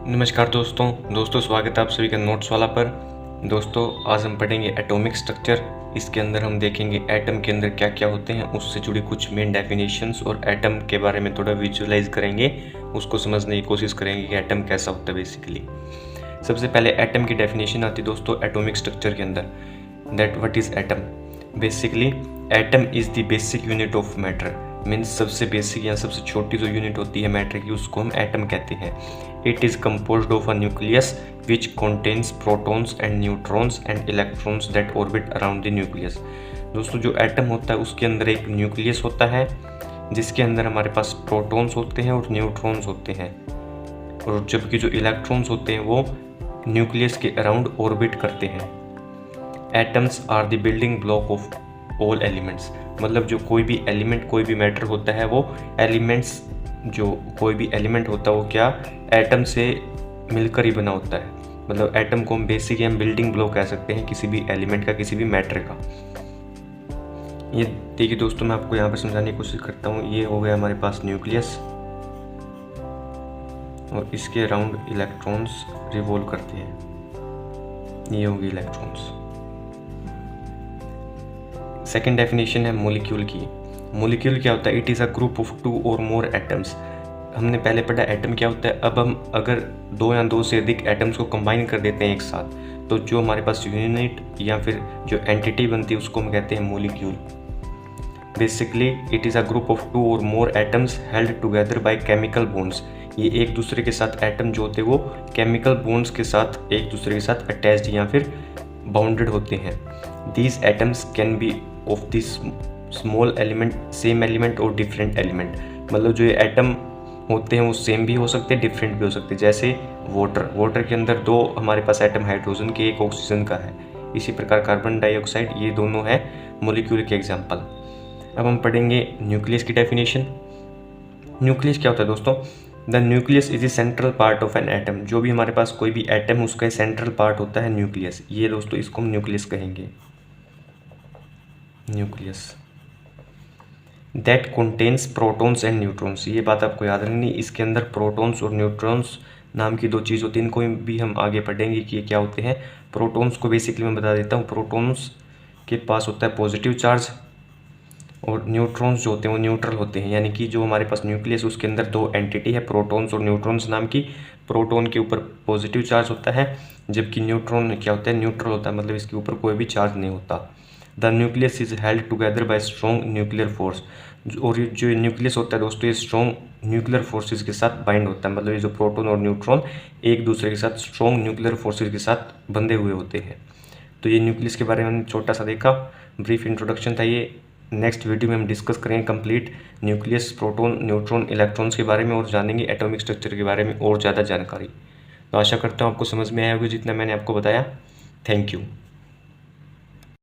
नमस्कार दोस्तों स्वागत है आप सभी का नोट्स वाला पर। दोस्तों आज हम पढ़ेंगे एटॉमिक स्ट्रक्चर। इसके अंदर हम देखेंगे एटम के अंदर क्या क्या होते हैं, उससे जुड़ी कुछ मेन डेफिनेशंस और एटम के बारे में थोड़ा विजुअलाइज करेंगे, उसको समझने की कोशिश करेंगे कि एटम कैसा होता है बेसिकली। सबसे पहले एटम की डेफिनेशन आती है दोस्तों एटॉमिक स्ट्रक्चर के अंदर, that what is atom. Basically atom is the basic unit of matter, means सबसे बेसिक या सबसे छोटी जो यूनिट होती है मैटर की उसको हम एटम कहते हैं। It is composed of a nucleus which contains protons and neutrons and electrons that orbit around the nucleus. दोस्तों जो एटम होता है उसके अंदर एक न्यूक्लियस होता है जिसके अंदर हमारे पास प्रोटॉन्स होते हैं और न्यूट्रॉन्स होते हैं, और जबकि जो इलेक्ट्रॉन्स होते हैं वो न्यूक्लियस के अराउंड ऑर्बिट करते हैं। Atoms are the building block of all elements, मतलब जो कोई भी एलिमेंट कोई भी मैटर होता है वो एलिमेंट्स, जो कोई भी एलिमेंट होता है वो क्या एटम से मिलकर ही बना होता है। मतलब एटम को हम बेसिक या बिल्डिंग ब्लॉक कह सकते हैं किसी भी एलिमेंट का, किसी भी मैटर का। ये देखिए दोस्तों मैं आपको यहाँ पर समझाने की कोशिश करता हूँ। ये हो गया हमारे पास न्यूक्लियस और इसके अराउंड इलेक्ट्रॉन्स रिवॉल्व करते हैं, ये होगी इलेक्ट्रॉन्स। सेकेंड डेफिनेशन है मॉलिक्यूल की। मॉलिक्यूल क्या होता है? It is a group of 2 और मोर एटम्स। हमने पहले पढ़ा एटम क्या होता है। अब हम अगर 2 या 2 से अधिक एटम्स को कंबाइन कर देते हैं एक साथ, तो जो हमारे पास यूनिट या फिर जो एंटिटी बनती है उसको हम कहते हैं molecule. Basically it is a group of 2 और मोर atoms held together by chemical bonds. ये एक दूसरे के साथ एटम जो होते हैं वो केमिकल बॉन्ड्स के साथ एक दूसरे के साथ अटैच्ड या फिर बाउंडेड होते हैं। These atoms can be of this small element, same element और डिफरेंट एलिमेंट। मतलब जो ये एटम होते हैं वो सेम भी हो सकते हैं, डिफरेंट भी हो सकते हैं। जैसे वाटर के अंदर 2 हमारे पास एटम हाइड्रोजन के, एक ऑक्सीजन का है। इसी प्रकार कार्बन डाइऑक्साइड, ये दोनों है मॉलिक्यूल के एग्जाम्पल। अब हम पढ़ेंगे न्यूक्लियस की डेफिनेशन। न्यूक्लियस क्या होता है दोस्तों? The nucleus is the central part of an atom. जो भी हमारे पास कोई भी एटम उसका सेंट्रल पार्ट होता है न्यूक्लियस। ये दोस्तों इसको हम न्यूक्लियस कहेंगे, nucleus. That contains protons and neutrons. ये बात आपको याद रखनी, इसके अंदर प्रोटॉन्स और न्यूट्रॉन्स नाम की 2 चीज़ होती है। इनको भी हम आगे पढ़ेंगे कि ये क्या होते हैं। प्रोटॉन्स को बेसिकली मैं बता देता हूँ। प्रोटॉन्स के पास होता है पॉजिटिव चार्ज और न्यूट्रॉन्स जो होते हैं वो न्यूट्रल होते हैं। यानी कि जो हमारे पास न्यूक्लियस उसके अंदर 2 एंटिटी है, प्रोटॉन्स और न्यूट्रॉन्स नाम की। प्रोटॉन के ऊपर पॉजिटिव चार्ज होता है, जबकि न्यूट्रॉन क्या होता है? न्यूट्रल होता है, मतलब इसके ऊपर कोई भी चार्ज नहीं होता। The nucleus is held together by strong nuclear force. और ये जो न्यूक्लियस होता है दोस्तों ये स्ट्रॉन्ग न्यूक्लियर फोर्सेस के साथ बाइंड होता है। मतलब ये जो प्रोटॉन और न्यूट्रॉन एक दूसरे के साथ स्ट्रॉन्ग न्यूक्लियर फोर्सेस के साथ बंधे हुए होते हैं। तो ये न्यूक्लियस के बारे में हमने छोटा सा देखा, ब्रीफ इंट्रोडक्शन था ये। नेक्स्ट वीडियो में हम डिस्कस करेंगे complete nucleus, proton, neutron, electrons के बारे में और जानेंगे एटॉमिक स्ट्रक्चर के बारे में और ज़्यादा जानकारी। तो आशा करता हूँ आपको समझ में आया होगा जितना मैंने आपको बताया। Thank you.